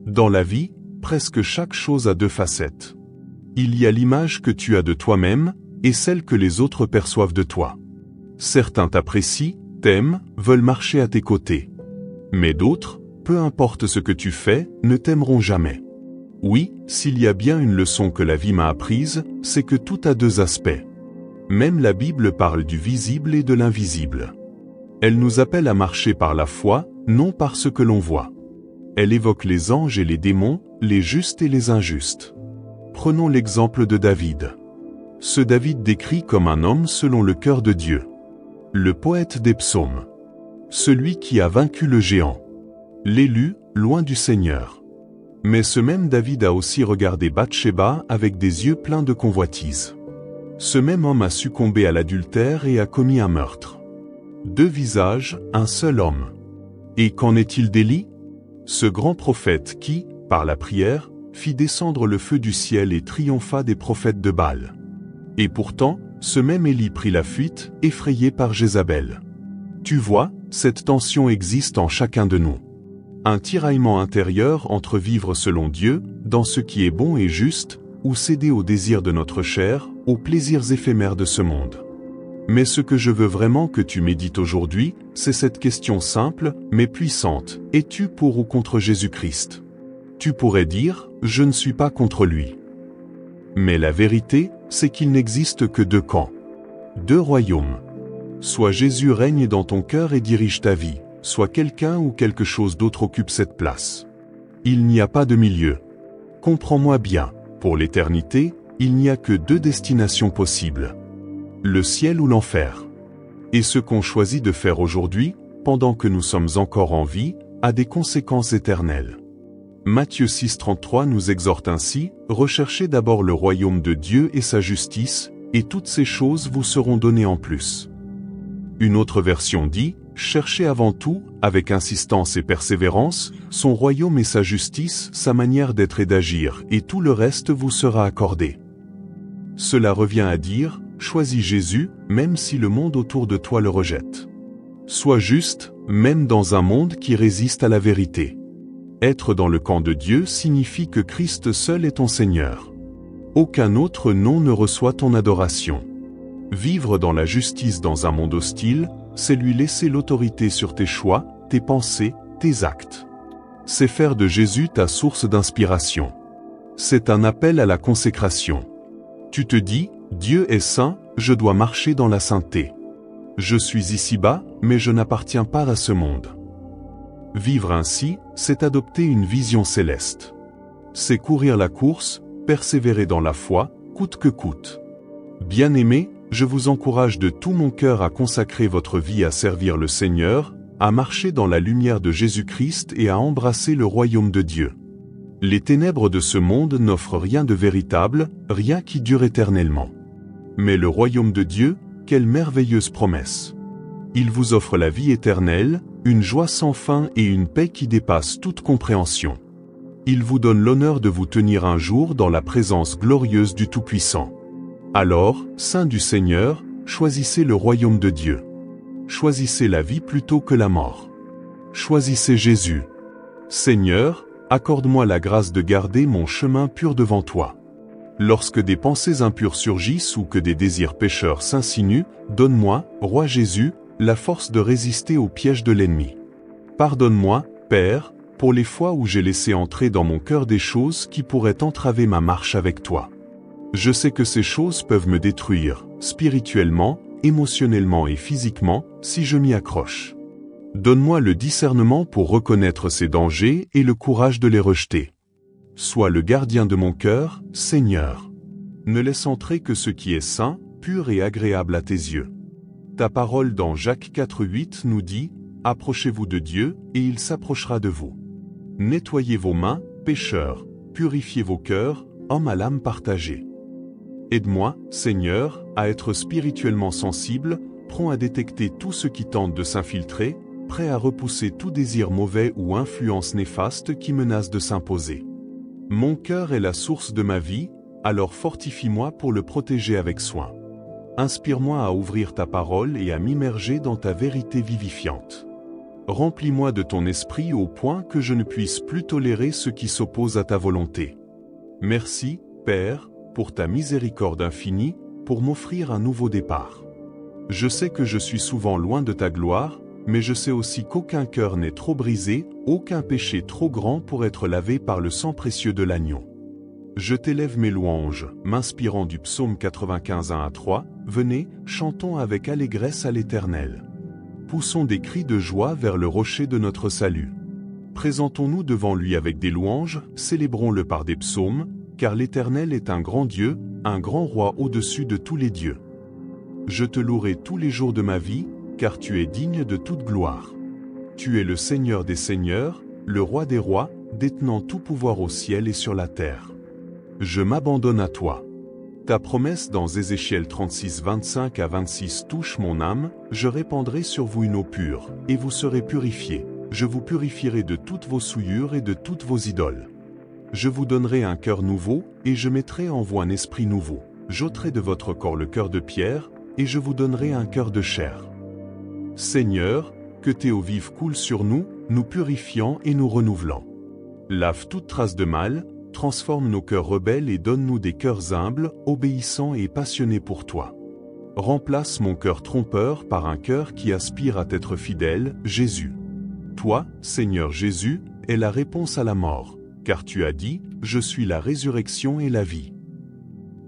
Dans la vie, presque chaque chose a deux facettes. Il y a l'image que tu as de toi-même, et celle que les autres perçoivent de toi. Certains t'apprécient, t'aiment, veulent marcher à tes côtés. Mais d'autres, peu importe ce que tu fais, ne t'aimeront jamais. Oui, s'il y a bien une leçon que la vie m'a apprise, c'est que tout a deux aspects. Même la Bible parle du visible et de l'invisible. Elle nous appelle à marcher par la foi, non par ce que l'on voit. Elle évoque les anges et les démons, les justes et les injustes. Prenons l'exemple de David. Ce David décrit comme un homme selon le cœur de Dieu. Le poète des psaumes. Celui qui a vaincu le géant. L'élu, loin du Seigneur. Mais ce même David a aussi regardé Bathsheba avec des yeux pleins de convoitise. Ce même homme a succombé à l'adultère et a commis un meurtre. Deux visages, un seul homme. Et qu'en est-il d'Élie? Ce grand prophète qui, par la prière, fit descendre le feu du ciel et triompha des prophètes de Baal. Et pourtant, ce même Élie prit la fuite, effrayé par Jézabel. Tu vois, cette tension existe en chacun de nous. Un tiraillement intérieur entre vivre selon Dieu, dans ce qui est bon et juste, ou céder aux désirs de notre chair, aux plaisirs éphémères de ce monde. Mais ce que je veux vraiment que tu médites aujourd'hui, c'est cette question simple, mais puissante. Es-tu pour ou contre Jésus-Christ? Tu pourrais dire, je ne suis pas contre lui. Mais la vérité, c'est qu'il n'existe que deux camps. Deux royaumes. Soit Jésus règne dans ton cœur et dirige ta vie, soit quelqu'un ou quelque chose d'autre occupe cette place. Il n'y a pas de milieu. Comprends-moi bien, pour l'éternité, il n'y a que deux destinations possibles. Le ciel ou l'enfer. Et ce qu'on choisit de faire aujourd'hui, pendant que nous sommes encore en vie, a des conséquences éternelles. Matthieu 6,33 nous exhorte ainsi, « Recherchez d'abord le royaume de Dieu et sa justice, et toutes ces choses vous seront données en plus. » Une autre version dit, « Cherchez avant tout, avec insistance et persévérance, son royaume et sa justice, sa manière d'être et d'agir, et tout le reste vous sera accordé. » Cela revient à dire, choisis Jésus, même si le monde autour de toi le rejette. Sois juste, même dans un monde qui résiste à la vérité. Être dans le camp de Dieu signifie que Christ seul est ton Seigneur. Aucun autre nom ne reçoit ton adoration. Vivre dans la justice dans un monde hostile, c'est lui laisser l'autorité sur tes choix, tes pensées, tes actes. C'est faire de Jésus ta source d'inspiration. C'est un appel à la consécration. Tu te dis, Dieu est saint, je dois marcher dans la sainteté. Je suis ici-bas, mais je n'appartiens pas à ce monde. Vivre ainsi, c'est adopter une vision céleste. C'est courir la course, persévérer dans la foi, coûte que coûte. Bien-aimés, je vous encourage de tout mon cœur à consacrer votre vie à servir le Seigneur, à marcher dans la lumière de Jésus-Christ et à embrasser le royaume de Dieu. Les ténèbres de ce monde n'offrent rien de véritable, rien qui dure éternellement. Mais le royaume de Dieu, quelle merveilleuse promesse! Il vous offre la vie éternelle, une joie sans fin et une paix qui dépasse toute compréhension. Il vous donne l'honneur de vous tenir un jour dans la présence glorieuse du Tout-Puissant. Alors, saints du Seigneur, choisissez le royaume de Dieu. Choisissez la vie plutôt que la mort. Choisissez Jésus. Seigneur, accorde-moi la grâce de garder mon chemin pur devant toi. Lorsque des pensées impures surgissent ou que des désirs pécheurs s'insinuent, donne-moi, Roi Jésus, la force de résister aux pièges de l'ennemi. Pardonne-moi, Père, pour les fois où j'ai laissé entrer dans mon cœur des choses qui pourraient entraver ma marche avec toi. Je sais que ces choses peuvent me détruire, spirituellement, émotionnellement et physiquement, si je m'y accroche. Donne-moi le discernement pour reconnaître ces dangers et le courage de les rejeter. Sois le gardien de mon cœur, Seigneur. Ne laisse entrer que ce qui est saint, pur et agréable à tes yeux. Ta parole dans Jacques 4,8 nous dit, « Approchez-vous de Dieu, et il s'approchera de vous. Nettoyez vos mains, pécheurs, purifiez vos cœurs, hommes à l'âme partagée. » Aide-moi, Seigneur, à être spirituellement sensible, prompt à détecter tout ce qui tente de s'infiltrer, prêt à repousser tout désir mauvais ou influence néfaste qui menace de s'imposer. Mon cœur est la source de ma vie, alors fortifie-moi pour le protéger avec soin. Inspire-moi à ouvrir ta parole et à m'immerger dans ta vérité vivifiante. Remplis-moi de ton esprit au point que je ne puisse plus tolérer ce qui s'oppose à ta volonté. Merci, Père, pour ta miséricorde infinie, pour m'offrir un nouveau départ. Je sais que je suis souvent loin de ta gloire, mais je sais aussi qu'aucun cœur n'est trop brisé, aucun péché trop grand pour être lavé par le sang précieux de l'agneau. Je t'élève mes louanges, m'inspirant du psaume 95 1-3, venez, chantons avec allégresse à l'Éternel. Poussons des cris de joie vers le rocher de notre salut. Présentons-nous devant lui avec des louanges, célébrons-le par des psaumes, car l'Éternel est un grand Dieu, un grand roi au-dessus de tous les dieux. Je te louerai tous les jours de ma vie, car tu es digne de toute gloire. Tu es le Seigneur des seigneurs, le roi des rois, détenant tout pouvoir au ciel et sur la terre. Je m'abandonne à toi. Ta promesse dans Ézéchiel 36 25-26 touche mon âme, je répandrai sur vous une eau pure, et vous serez purifiés. Je vous purifierai de toutes vos souillures et de toutes vos idoles. Je vous donnerai un cœur nouveau, et je mettrai en vous un esprit nouveau. J'ôterai de votre corps le cœur de pierre, et je vous donnerai un cœur de chair. Seigneur, que tes eaux vives coulent sur nous, nous purifiant et nous renouvelant. Lave toute trace de mal, transforme nos cœurs rebelles et donne-nous des cœurs humbles, obéissants et passionnés pour toi. Remplace mon cœur trompeur par un cœur qui aspire à t'être fidèle, Jésus. Toi, Seigneur Jésus, es la réponse à la mort, car tu as dit, je suis la résurrection et la vie.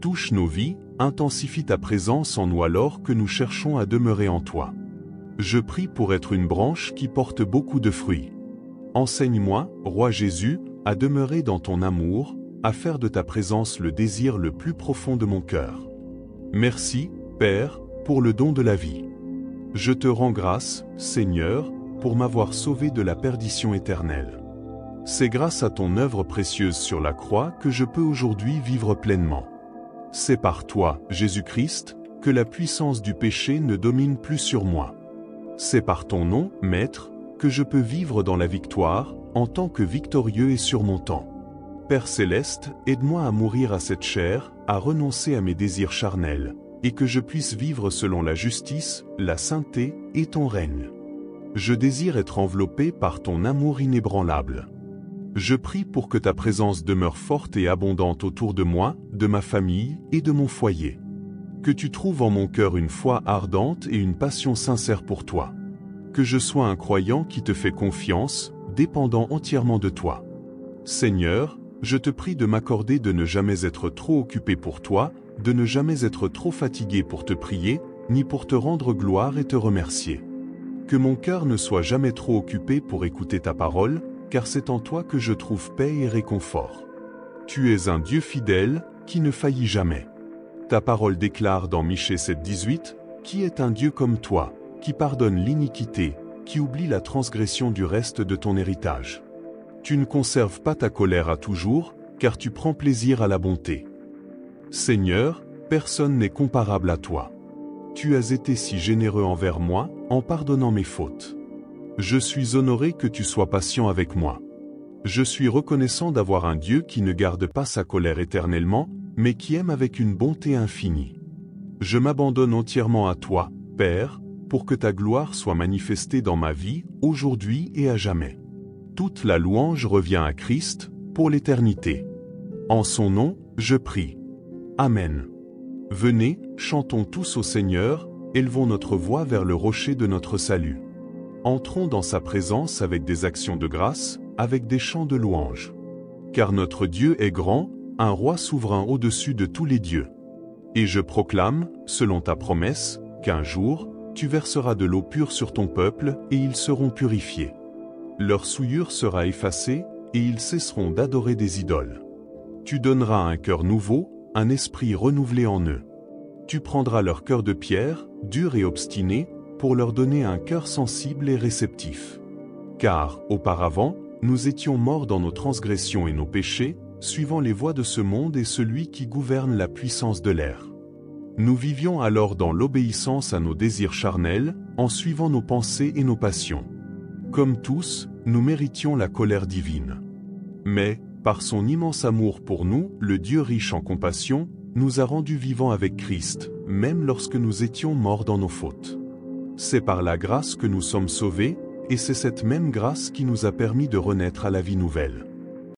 Touche nos vies, intensifie ta présence en nous alors que nous cherchons à demeurer en toi. Je prie pour être une branche qui porte beaucoup de fruits. Enseigne-moi, Roi Jésus, à demeurer dans ton amour, à faire de ta présence le désir le plus profond de mon cœur. Merci, Père, pour le don de la vie. Je te rends grâce, Seigneur, pour m'avoir sauvé de la perdition éternelle. C'est grâce à ton œuvre précieuse sur la croix que je peux aujourd'hui vivre pleinement. C'est par toi, Jésus-Christ, que la puissance du péché ne domine plus sur moi. C'est par ton nom, Maître, que je peux vivre dans la victoire, en tant que victorieux et surmontant. Père céleste, aide-moi à mourir à cette chair, à renoncer à mes désirs charnels, et que je puisse vivre selon la justice, la sainteté et ton règne. Je désire être enveloppé par ton amour inébranlable. Je prie pour que ta présence demeure forte et abondante autour de moi, de ma famille et de mon foyer. Que tu trouves en mon cœur une foi ardente et une passion sincère pour toi. Que je sois un croyant qui te fait confiance, dépendant entièrement de toi. Seigneur, je te prie de m'accorder de ne jamais être trop occupé pour toi, de ne jamais être trop fatigué pour te prier, ni pour te rendre gloire et te remercier. Que mon cœur ne soit jamais trop occupé pour écouter ta parole, car c'est en toi que je trouve paix et réconfort. Tu es un Dieu fidèle, qui ne faillit jamais. Ta parole déclare dans Michée 7,18, « Qui est un Dieu comme toi, qui pardonne l'iniquité, qui oublie la transgression du reste de ton héritage. Tu ne conserves pas ta colère à toujours, car tu prends plaisir à la bonté. Seigneur, personne n'est comparable à toi. Tu as été si généreux envers moi, en pardonnant mes fautes. Je suis honoré que tu sois patient avec moi. Je suis reconnaissant d'avoir un Dieu qui ne garde pas sa colère éternellement, mais qui aime avec une bonté infinie. Je m'abandonne entièrement à toi, Père, pour que ta gloire soit manifestée dans ma vie, aujourd'hui et à jamais. Toute la louange revient à Christ, pour l'éternité. En son nom, je prie. Amen. Venez, chantons tous au Seigneur, élevons notre voix vers le rocher de notre salut. Entrons dans sa présence avec des actions de grâce, avec des chants de louange. Car notre Dieu est grand, un roi souverain au-dessus de tous les dieux. Et je proclame, selon ta promesse, qu'un jour, tu verseras de l'eau pure sur ton peuple, et ils seront purifiés. Leur souillure sera effacée, et ils cesseront d'adorer des idoles. Tu donneras un cœur nouveau, un esprit renouvelé en eux. Tu prendras leur cœur de pierre, dur et obstiné, pour leur donner un cœur sensible et réceptif. Car, auparavant, nous étions morts dans nos transgressions et nos péchés, suivant les voies de ce monde et celui qui gouverne la puissance de l'air. Nous vivions alors dans l'obéissance à nos désirs charnels, en suivant nos pensées et nos passions. Comme tous, nous méritions la colère divine. Mais, par son immense amour pour nous, le Dieu riche en compassion, nous a rendus vivants avec Christ, même lorsque nous étions morts dans nos fautes. C'est par la grâce que nous sommes sauvés, Et c'est cette même grâce qui nous a permis de renaître à la vie nouvelle.